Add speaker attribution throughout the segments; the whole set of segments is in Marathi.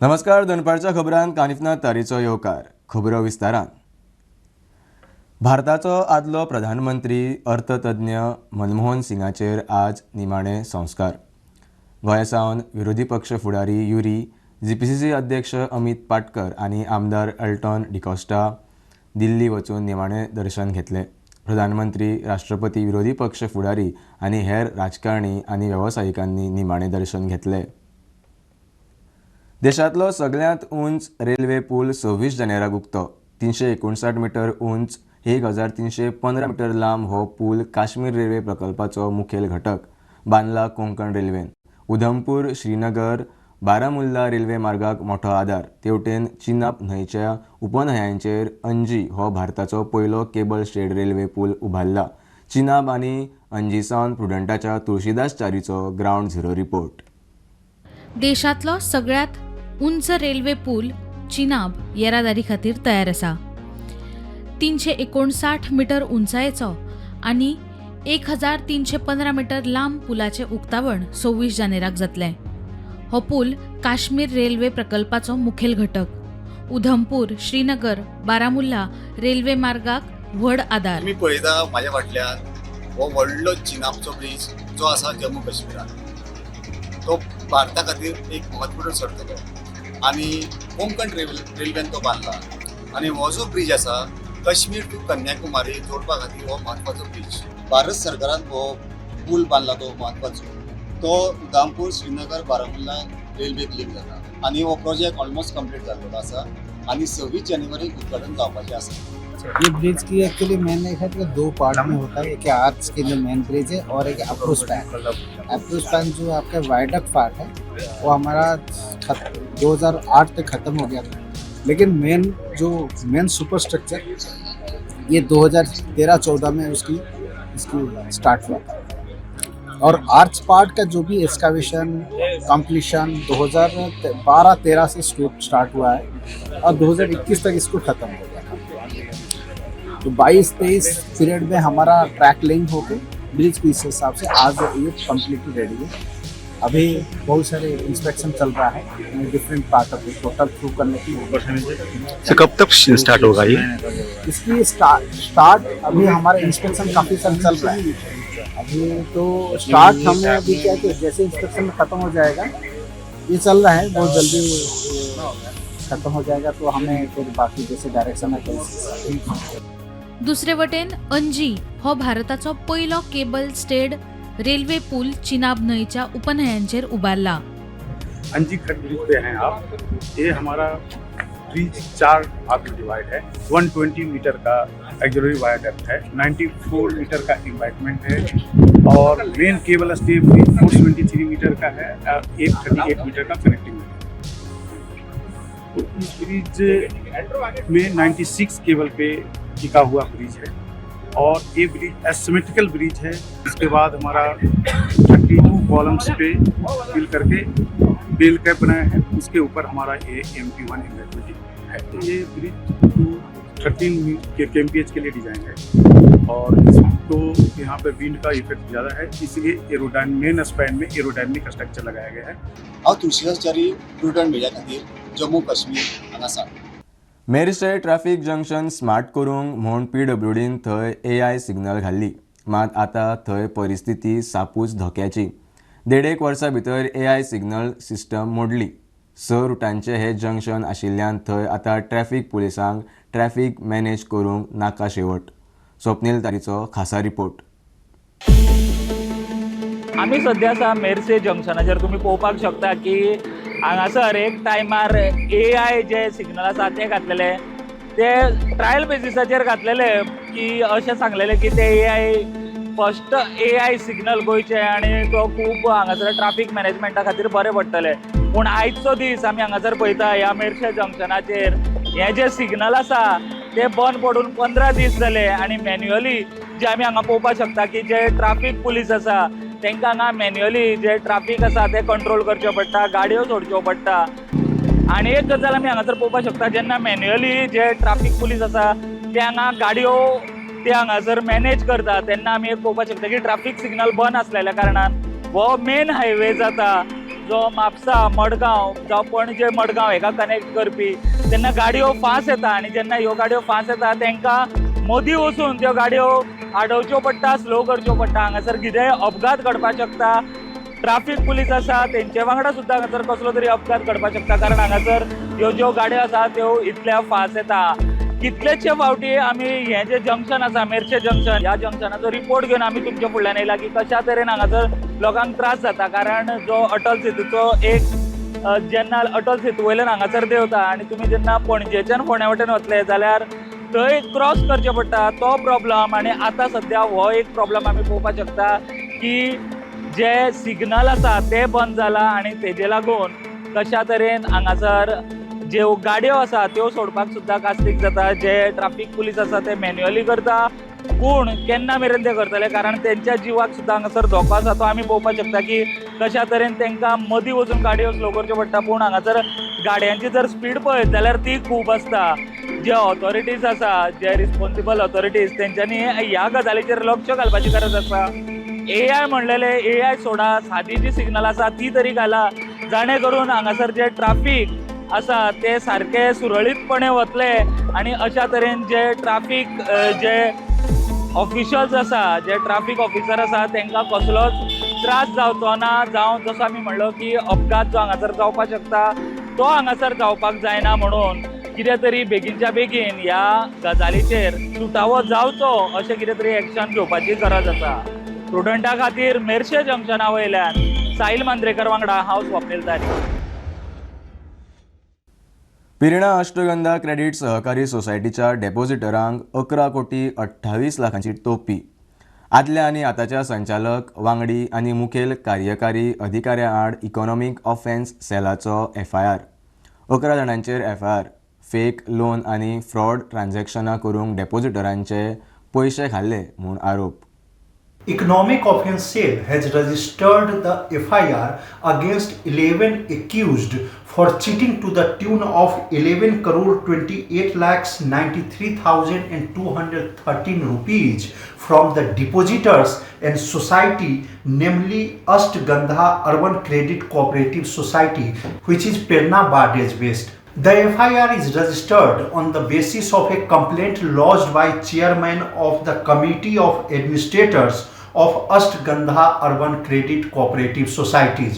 Speaker 1: नमस्कार. दनपारच्या खबरांत कानिफनाथ तारीचो येवकार. खबरो विस्तारान. भारताचो आदलो प्रधानमंत्री अर्थतज्ञ मनमोहन सिंगाचेर आज निमाणे संस्कार. गोंयासावन विरोधी पक्ष फुडारी युरी, जीपीसीसी अध्यक्ष अमित पाटकर आनी आमदार अल्टॉन डिकोस्टा दिल्ली वचून निमाणे दर्शन घेतले. प्रधानमंत्री, राष्ट्रपती, विरोधी पक्ष फुडारी आनी हेर राजकारणी आनी वेवसायिकांनी निमाणे दर्शन घेतले. देशांतलो सगळ्यांत उंच रेल्वे पूल 26 जानेराक उक्तो. 359 मीटर उंच, 1315 मीटर लांब हो पूल काश्मीर रेल्वे प्रकल्पाचो मुखेल घटक बांदला कोंकण रेल्वेन. उधमपूर, श्रीनगर, बारामुल्ला रेल्वे मार्गाक मोठो आदार. तेवटेन चिनाब न्हंयच्या उपन्हंयांचेर अंजी हो भारताचो पयलो केबल स्टेड रेल्वे पूल उबारला. चिनाब आनी अंजीसावन प्रुडंटाच्या तुळशीदास चारीचो ग्राउंड झिरो रिपोर्ट.
Speaker 2: देशांतलो सगळ्यात उंच रेल्वे पूल चिनाब येरादारी खातीर तयार आसा. 359 मीटर उंचायेचो आनी 1315 मीटर लांब पुलाचें उक्तावण 26 जानेराक जातलें. हो पूल काश्मीर रेल्वे प्रकल्पाचो मुखेल घटक. उधमपूर, श्रीनगर, बारामुल्ला रेल्वे मार्गाक व्हड आदार.
Speaker 3: तुम्ही पळयता म्हाज्या फाटल्यान हो व्हडलो चिनाबचो ब्रीज जो आसा जम्मू काश्मीरात. तो भारता खातीर एक म्हत्वपूर्ण सरतलो आनी कोंकण रेल्वेन तो बांदला. आनी हो जो ब्रीज आसा काश्मीर टू कन्याकुमारी जोडपा खातीर हो म्हत्वाचो ब्रीज. भारत सरकारान हो पूल बांदला तो म्हत्वाचो. तो उधमपूर, श्रीनगर, बारामुल्ला रेल्वेक लिंक जाता आनी हो प्रोजेक्ट ऑलमोस्ट कंप्लीट जाल्लो आसा आनी 26 जानेवारीक उद्घाटन जावपाचें आसा.
Speaker 4: ये ब्रिज की एक्चुअली मैंने देखा कि दो पार्ट में होता है. एक आर्च के जो मेन ब्रिज है और एक अप्रोच स्पैन. अप्रोच स्पैन जो आपका वायडक्ट पार्ट है वो हमारा 2008 तक ख़त्म हो गया था. लेकिन मेन सुपर स्ट्रक्चर ये 2013-14 में इसकी स्टार्ट हुआ था. और आर्च पार्ट का जो भी एक्सकावेशन कंप्लीशन 2012-13 से स्टार्ट हुआ है और 2021 तक इसको ख़त्म हो गया. तो 22-23 पीरियड में हमारा ट्रैक लिंक होकर ब्रिज की इस हिसाब से आज ये कम्प्लीटली रेडी है. अभी बहुत सारे इंस्पेक्शन चल रहा है different part of total through करने की.
Speaker 5: तो कब तक स्टार्ट होगा ये?
Speaker 4: इसकी स्टार्ट अभी हमारा इंस्पेक्शन काफ़ी साल चल रहा है. अभी तो स्टार्ट हमने अभी क्या कि जैसे इंस्पेक्शन खत्म हो जाएगा, ये चल रहा है बहुत जल्दी खत्म हो जाएगा तो हमें फिर बाकी जैसे डायरेक्शन है.
Speaker 2: दुसरे वटेन अंजी हो भारताचो पयलो केबल स्टेड रेल्वे पूल चिनाब न्हंयच्या उपन्हयांचेर उबारला.
Speaker 6: अंजी खंड ब्रिज पे हैं आप. ये हमारा ब्रिज 4 भाग में डिवाइड है. 120 मीटर का एक्सिलरी वायरडक्ट है, 94 मीटर का एम्बैंकमेंट है और main cable stay bridge 473 metre का है, 838 मीटर का कनेक्टिंग है. इस ब्रिज में 96 केबल पे टिका हुआ ब्रिज है और ये ब्रिज एसिमेट्रिकल ब्रिज है. इसके बाद हमारा 32 कॉलम्स पे फिल करके बेल कैप बनाया है. उसके ऊपर हमारा ये MP1 एम्बेडमेंट है. ये ब्रिज 13 kmph के लिए डिज़ाइन है और इसको यहाँ पे विंड का इफेक्ट ज़्यादा है, इसलिए मेन स्पैन में एरोडायनेमिक स्ट्रक्चर लगाया गया है.
Speaker 3: हांव तुळशीदास च्यारी प्रुडंट मेळ्या खातीर जम्मू काश्मीर हांगा आसा.
Speaker 1: मेरशे ट्रॅफिक जंक्शन स्मार्ट करूंक म्हूण PWDन थंय AI सिग्नल घाल्ली. मात आतां थंय परिस्थिती सापूच धोक्याची. 1.5 वर्सां भितर AI सिग्नल सिस्टम मोडली. 6 रुटांचे हे जंक्शन आशिल्ल्यान थंय आतां ट्रॅफिक पुलिसांक ट्रॅफिक मॅनेज करूंक नाका शेवट. स्वप्नील तारीचो खासा रिपोर्ट.
Speaker 7: आमी सध्या आसा मेरसे जंक्शनाचेर. तुमी पळोवपाक शकता की हांगासर एक टायमार AI जे सिग्नल आसा ते घातलेले. ते ट्रायल बेसिसाचेर घातलेले की अशें सांगलेले की ते AI फर्स्ट AI सिग्नल गोंयचे आनी तो खूब हांगासर ट्राफीक मॅनेजमेंटा खातीर बरें पडटलें. पूण आयचो दीस आमी हांगासर पळयता ह्या मेरशे जंक्शनाचेर हे जे सिग्नल आसा ते बंद पडून 15 दीस जाले आनी मॅन्युअली जे आमी हांगा पळोवपाक शकता की जे ट्राफीक पुलीस आसा तांकां हांगा मॅन्युअली जे ट्राफीक आसा ते कंट्रोल करचें पडटा, गाडयो सोडच्यो पडटा. आनी एक गजाल आमी हांगासर पळोवपाक शकता, जेन्ना मॅन्युअली जे ट्राफीक पुलीस आसा ते हांगा गाडयो ते हांगासर मॅनेज करता तेन्ना आमी एक पळोवपाक शकता की ट्राफीक सिग्नल बंद आसलेल्या कारणान हो मेन हायवे जाता जो म्हापसा मडगांव जावं पणजे मडगांव हेका कनेक्ट करपी तेन्ना गाडयो फास्ट येता आनी जेन्ना ह्यो गाडयो फास्ट येता तांकां मदीं वचून त्यो गाडयो आडोवच्यो पडटा, स्लो करच्यो पडटा. हांगासर कितेंय अपघात घडपाक शकता. ट्राफीक पुलीस आसा तेंचे वांगडा सुद्दां हांगासर कसलो तरी अपघात घडपाक शकता, कारण हांगासर ह्यो ज्यो गाडयो आसा त्यो इतल्या फास्ट येता. कितलेशे फावटी आमी हें जें जंक्शन आसा मेर्शे जंक्शन, ह्या जंक्शनाचो रिपोर्ट घेवन आमी तुमच्या फुडल्यान येयला की कशा तरेन हांगासर लोकांक त्रास जाता. कारण जो अटल सेतूचो एक जेन्ना अटल सेतू वयल्यान हांगासर देंवता आनी तुमी जेन्ना पणजेच्यान फोंड्या वाटेन वतले जाल्यार थंय क्रॉस करचें पडटा, तो प्रॉब्लम. आनी आतां सद्या हो एक प्रॉब्लम आमी पळोवपाक शकता की जे सिग्नल आसा ते बंद जाला आनी तेजे लागून कशा तरेन हांगासर ज्यो गाडयो आसा त्यो सोडपाक सुद्दां कास्तीक जाता. जे ट्राफीक पुलीस आसा ते मॅन्युअली करता, पूण केन्ना मेरेन ते करतले, कारण तेंच्या जिवाक सुद्दां हांगासर धोको आसा. तो आमी पळोवपाक शकता की कशा तरेन तांकां मदीं वचून गाडयो स्लो करच्यो पडटा. पूण हांगासर गाडयांची जर स्पीड पळयत जाल्यार ती खूब आसता. जे ऑथॉरिटीज आसा, जे रिस्पॉन्सिबल ऑथॉरिटीज, तेंच्यांनी ह्या गजालीचेर लक्ष घालपाची गरज आसा. AI म्हणलेले AI सोडा, सादी जी सिग्नल आसा ती तरी घाला, जाणे करून हांगासर जे ट्राफीक आसा ते सारके सुरळीतपणे वतले आनी अशा तरेन जे ट्राफीक जे ऑफिशल्स आसा, जे ट्राफीक ऑफिसर आसा तांकां कसलोच त्रास जावचो ना. जावं जसो आमी म्हणलो की अपघात जो हांगासर जावपाक शकता तो हांगासर जावपाक जायना. म्हणून कितें तरी बेगीनच्या बेगीन ह्या गजालीचेर सुटावो जावचो अशें कितें तरी एक्शन घेवपाची गरज आसा. स्टुडंटा खातीर मेर्शे जंक्शना वयल्यान साहिल मांद्रेकर वांगडा हांव स्वप्नील तारी.
Speaker 1: पिर्णा अष्टगंधा क्रेडिट सहकारी सोसायटीच्या डेपॉझिटरांक 11 कोटी 28 लाखांची तोपी. आदल्या आनी आतांच्या संचालक, वांगडी आनी मुखेल कार्यकारी अधिकाऱ्या आड इकॉनॉमीक ऑफेन्स सेलाचो FIR. 11 जाणांचेर FIR. फेक लोन आनी फ्रॉड ट्रान्झॅक्शनां करूंक डेपॉझिटरांचे पयशे खाल्ले म्हूण आरोप.
Speaker 8: Economic Offence Cell has registered the FIR against 11 accused for cheating to the tune of 11 crore 28 lakhs 93,213 rupees from the depositors and society, namely Ashtagandha Urban Credit Cooperative Society, which is Pirna Bardej based. The FIR is registered on the basis of a complaint lodged by chairman of the Committee of Administrators of Ashtagandha Urban Credit Cooperative Societies.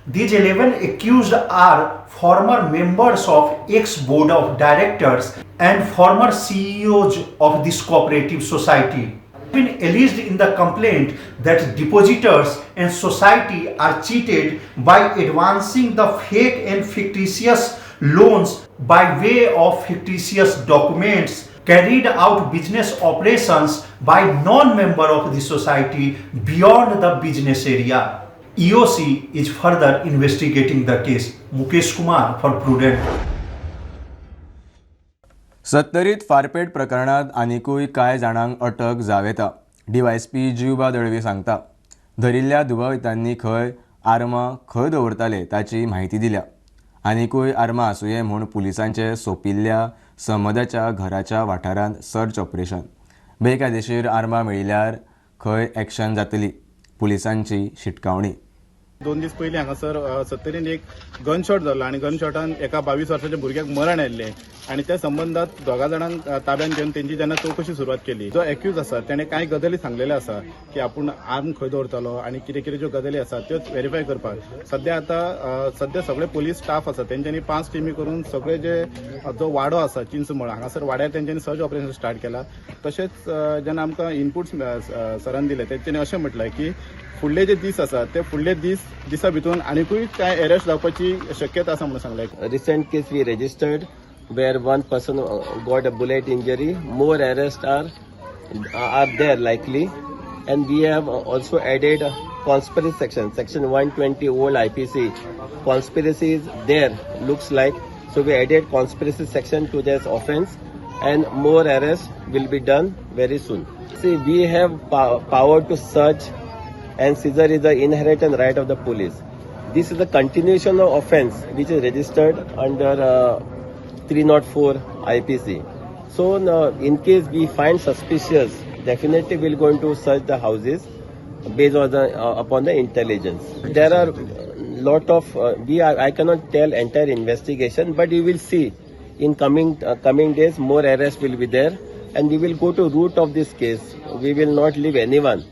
Speaker 8: These 11 accused are former members of ex-board of directors and former CEOs of this cooperative society. Been alleged in the complaint that depositors and society are cheated by advancing the fake and fictitious loans by way of fictitious documents, carried out business operations by non-member of the society beyond the business area. EOC is further investigating the case. Mukesh Kumar for Prudent.
Speaker 1: सत्तरीत फारपेट प्रकरणात आनिकूय कांय जाणांक अटक जाव येता. DYSP जिवबा दळवी सांगता. धरिल्ल्या दुबावितांनी खंय आर्मां खंय दवरताले ताची म्हायती दिल्या. आनिकूय आर्मां आसुये म्हूण पुलिसांचे सोंपिल्ल्या समदाच्या घराच्या वाठारांत सर्च ऑपरेशन. बेकायदेशीर आर्मां मेळिल्ल्यार खंय एक्शन जातली. पुलिसांची शिटकावणी.
Speaker 9: 2 दीस पयलीं हांगासर सत्तरीन एक गनशॉट जाल्लो आनी गनशॉटान एका 22 वर्साच्या भुरग्याक मरण आयिल्लें आनी त्या संबंदात 2 जाणांक ताब्यात घेवन तेंची जेन्ना चवकशी सुरवात केली, जो एक्यूज आसा तेणें कांय गजाली सांगलेले आसा की आपूण आर्म खंय दवरतालो आनी कितें कितें ज्यो गजाली आसा त्योच व्हेरीफाय करपाक सद्या सगळे पोलीस स्टाफ आसा तेंच्यांनी 5 टिमी करून सगळे जो वाडो आसा चिंचमळ हांगासर वाड्यार तेंच्यांनी सर्च ऑपरेशन स्टार्ट केला. तशेंच जेन्ना आमकां इनपुट्स सरान दिले तेंच्यांनी अशें म्हटलें की फुडले जे दीस आसा ते फुडले दिसा भितून आनीकूय काय अरेस्ट जावपाची शक्यता आसा म्हणून सांगलें.
Speaker 10: Recent case we registered where one person got a bullet injury. More arrests are there likely, and we have also added a conspiracy section 120 old IPC. Conspiracy is there looks like, so we added conspiracy section to this offence, and more arrests will be done very soon. See, we have power to search, and seizure is the inherent right of the police. This is a continuation of offence which is registered under 304 IPC. So in case we find suspicious, definitely we're going to search the houses based on upon the intelligence. There are lot of I cannot tell entire investigation, but you will see in coming days more arrests will be there, and we will go to root of this case. We will not leave anyone.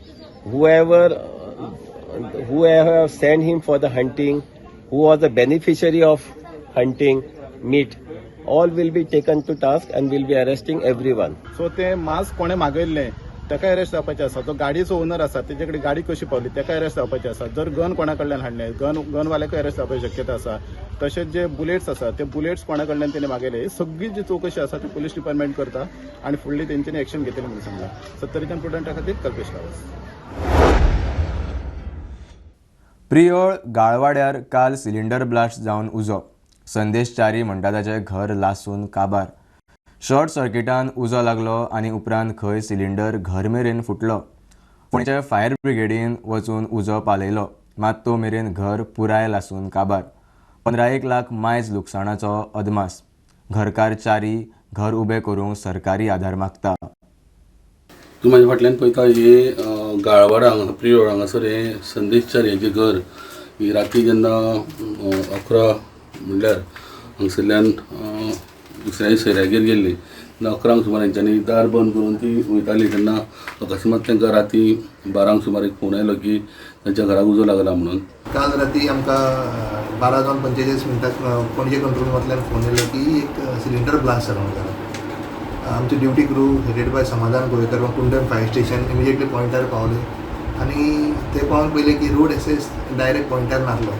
Speaker 10: Whoever sent him for the hunting, who was the beneficiary of hunting meat, all will be taken to task and will be arresting everyone.
Speaker 9: So ते मास्क कोणे मागयल्लें ताका अरेस्ट जावपाचें आसा. जो गाडयेचो ओनर आसा तेजे कडेन गाडी कशी पावली ताका अरेस्ट जावपाचें आसा. जर गन कोणा कडल्यान हाडलें गनवाल्याकूय अरेस्ट जावपाची शक्यता आसा. तशेंच जे बुलेट्स आसा ते बुलेट्स कोणा कडल्यान तेणे मागयले ही सगळी जी चौकशी आसा ती पुलीस डिपार्टमेंट करता आनी फुडली तेंच्यांनी एक्शन घेतली म्हणून सांगला. 70 प्रुडंटा खातीर कल्पेश रावस.
Speaker 1: प्रियोळ गाळवाड्यार काल सिलिंडर ब्लास्ट जावन उजो. संदेश च्यारी म्हणटा ताचें घर लासून काबार. शॉर्ट सर्किटान उजो लागलो आनी उपरांत खंय सिलिंडर घर मेरेन फुटलो. पुणेच्या फायर ब्रिगेडीन वचून उजो पालयलो, मात तो मेरेन घर पुराय लासून काबार. 15 लाख मायज लुकसाणाचो अदमास. घरकार च्यारी घर उबें करूंक सरकारी आधार मागता.
Speaker 11: तूं म्हाज्या फाटल्यान पळयता हे गाळवाडा हांगा प्रियोळ हांगासर हे संदेश च्यारी हेजें घर. ही राती जेन्ना 11 म्हणल्यार हांगसरल्यान दुसऱ्या सयऱ्यागेर गेल्ली तेन्ना 11 सुमार हेंच्यांनी दार बंद करून ती वयताली तेन्ना अकस्मात तांकां राती 12 सुमार एक फोन आयलो की तांच्या घराक उजो लागला म्हणून.
Speaker 12: काल राती आमकां 12:45 पणजे कंट्रोल रूमांतल्यान फोन येयलो की एक सिलिंडर ब्लास्ट जालो म्हणून. आमची ड्युटी क्रू हेडेड बाय समाधान गोयकर कुंडन फायर स्टेशन इमिजिएटली पॉयंटार पावले आनी ते पावन पयले की रोड एक्सेस डायरेक्ट पॉयंटार नासलो.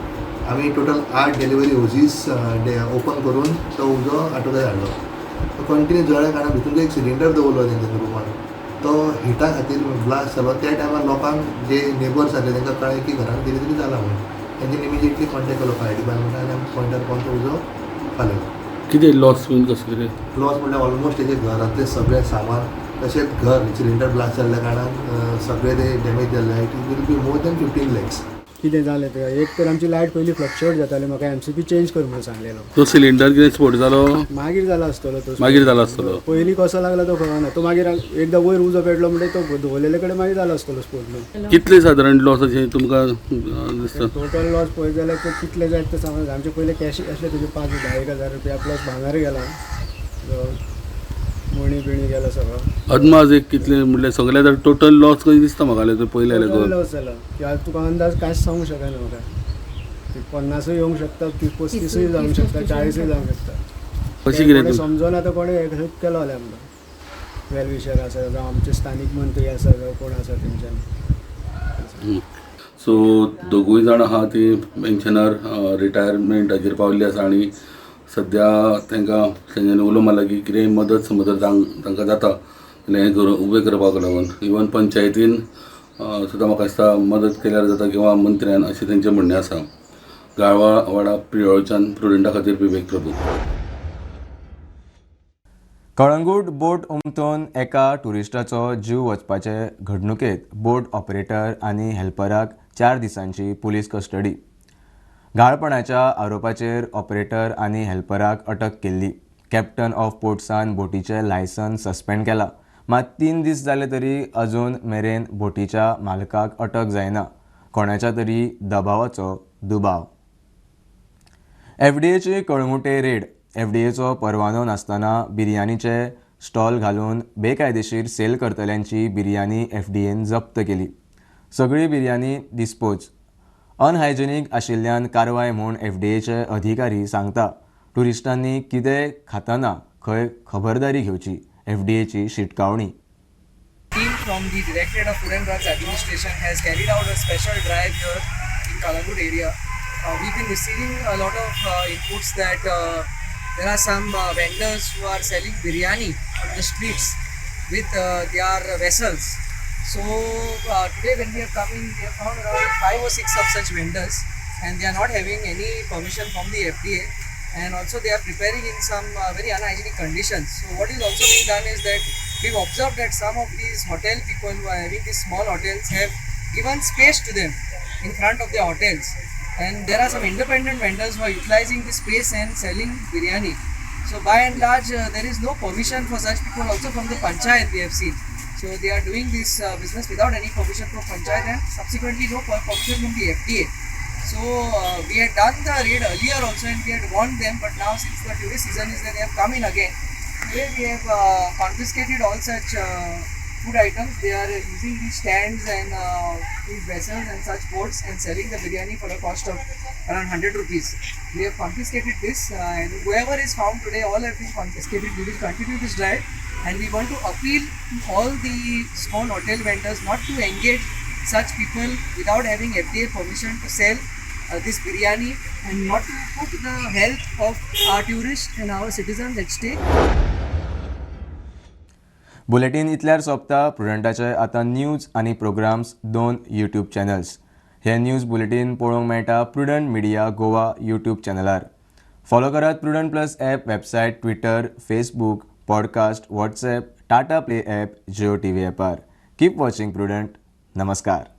Speaker 12: आमी टोटल 8 डिलिव्हरी होजीस ओपन करून तो उजो आटोक्यात हाडलो. तो कंटिन्यू जळ्या कारणान भितून एक सिलिंडर दवरलो तेंच्या रुमान. तो हिटा खातीर ब्लास्ट जालो. त्या टायमार लोकांक जे नेबर्स आसले तांकां कळ्ळें की घरान कितें तरी जालां म्हणून. तेंच्यांनी इमिजिएटली कॉन्टेक्ट केलो फायर डिपार्टमेंटान आनी आमी पॉयंटार पावन तो उजो फालयलो.
Speaker 11: कितें लॉस बीन कशें कितें?
Speaker 12: लॉस म्हणल्यार ऑलमोस्ट तेजे घरांतले सगळे सामान तशेंच घर सिलिंडर ब्लास्ट जाल्ल्या कारणान सगळे ते डॅमेज जाल्ले. It will be more than 15 lakhs.
Speaker 13: कितें जालें तें एक तर आमची लायट पयलीं फ्लक्च्युएट जाताली. म्हाका MCP चेंज कर म्हणून सांगलेलो.
Speaker 11: तो सिलिंडर कितें स्फोट जालो?
Speaker 13: मागीर जालो आसतलो तो.
Speaker 11: मागीर जालो आसतलो.
Speaker 13: पयलीं कसो लागला तो कळना. तो मागीर एकदां वयर उजो पेटलो म्हणजे तो दवरलेले कडेन मागीर जालो आसतलो स्फोट.
Speaker 11: कितले सादारण लॉस अशें तुमकां दिसता?
Speaker 13: टोटल लॉस पळयत जाल्यार ते कितले जाय ते सांग. आमचे पयले कॅश आसले तेजे 5-10 रुपया प्लस भांगर गेला, मणी बिणी गेलो सगळो.
Speaker 11: अदमास एक कितले म्हणल्यार सगळे तर टोटल लॉस कशें दिसता म्हाका जाल्यार पयले जाल्यार
Speaker 13: लॉस जालो की आज तुका अंदाज कांयच सांगूंक शकना म्हाका. 50 येवंक शकता, 35 जावंक शकता, 40 जावंक शकता.
Speaker 11: कशी कितें
Speaker 13: समजून आतां कोणें हेल्प केलो जाल्यार आमकां वेलविशर आसा जावं आमचे स्थानीक मंत्री आसा जावं कोण आसा तेंच्यांनी.
Speaker 11: सो दोगूय जाण आहा ती पेन्शनर रिटायरमेंटाचेर पाविल्ली आसा आनी सद्या तांकां तेंच्यांनी उलो मारला की कितेंय मदत समज तांकां जाता जाल्यार हें घर उबें करपाक लागून. इवन पंचायतीन सुद्दां म्हाका दिसता मदत केल्यार जाता किंवा मंत्र्यान अशें तेंचें म्हणणें आसा. गाळवाडा प्रियोळच्यान प्रुडंटा खातीर विवेक प्रभू.
Speaker 1: कळंगूट बोट उमथून एका टुरिस्टाचो जीव वचपाचे घडणुकेंत बोट ऑपरेटर आनी हेल्पराक 4 दिसांची पुलीस कस्टडी. घाळपणाच्या आरोपाचेर ऑपरेटर आनी हेल्पराक अटक केल्ली. कॅप्टन ऑफ पोर्ट्सान बोटीचें लायसन्स सस्पेंड केलां, मात 3 दीस जाले तरी अजून मेरेन बोटीच्या मालकाक अटक जायना. कोणाच्या तरी दबावाचो दुबाव. FDAची कळंगुटे रेड. FDAचो परवानो नासतना बिर्याणीचे स्टॉल घालून बेकायदेशीर सेल करतल्यांची बिर्याणी FDAन जप्त केली. सगळी बिर्याणी डिस्पोज. अनहायजेनीक आशिल्ल्यान कारवाय म्हूण FDAचे अधिकारी सांगता. टुरिस्टांनी कितें खातना खंय खबरदारी घेवची. FDAची शिटकावणी.
Speaker 14: Team from the Directorate of Food and Drugs Administration has carried out a special drive here in Kalangut area. We've been receiving a lot of inputs that there are some vendors who are selling biryani on the streets with their vessels. So today when we have come in, we have found around 5 or 6 of such vendors, and they are not having any permission from the FDA, and also they are preparing in some very unhygienic conditions. So what is also being done is that we've observed that some of these hotel people who are having these small hotels have given space to them in front of their hotels, and there are some independent vendors who are utilizing this space and selling biryani. So by and large there is no permission for such people also from the panchayat we have seen. So they are doing this business without any permission from panchayat and subsequently no permission from the FDA. So we had done the raid earlier also and we had warned them, but now since the tourist season is there, they have come in again. Today we have confiscated all such food items. They are using these stands and these vessels and such boats and selling the biryani for a cost of around 100 rupees. We have confiscated this and whoever is found today, all have been confiscated. We will continue this drive and we want to appeal to all the small hotel vendors not to engage such people without having FDA permission to sell this biryani and not to put the health of our tourists and our citizens at stake.
Speaker 1: Bulletin इतल्यार सोंपता. प्रुडंटाचे आतां न्यूज आनी प्रोग्राम्स 2 यूट्यूब चॅनल्स. हे न्यूज बुलेटीन पळोवंक मेळटा प्रुडंट मिडिया गोवा यूट्यूब चॅनलार. फॉलो करात Prudent plus app, website, Twitter, Facebook, podcast, WhatsApp, Tata play app, Jio TV ॲपार. Keep watching Prudent. नमस्कार.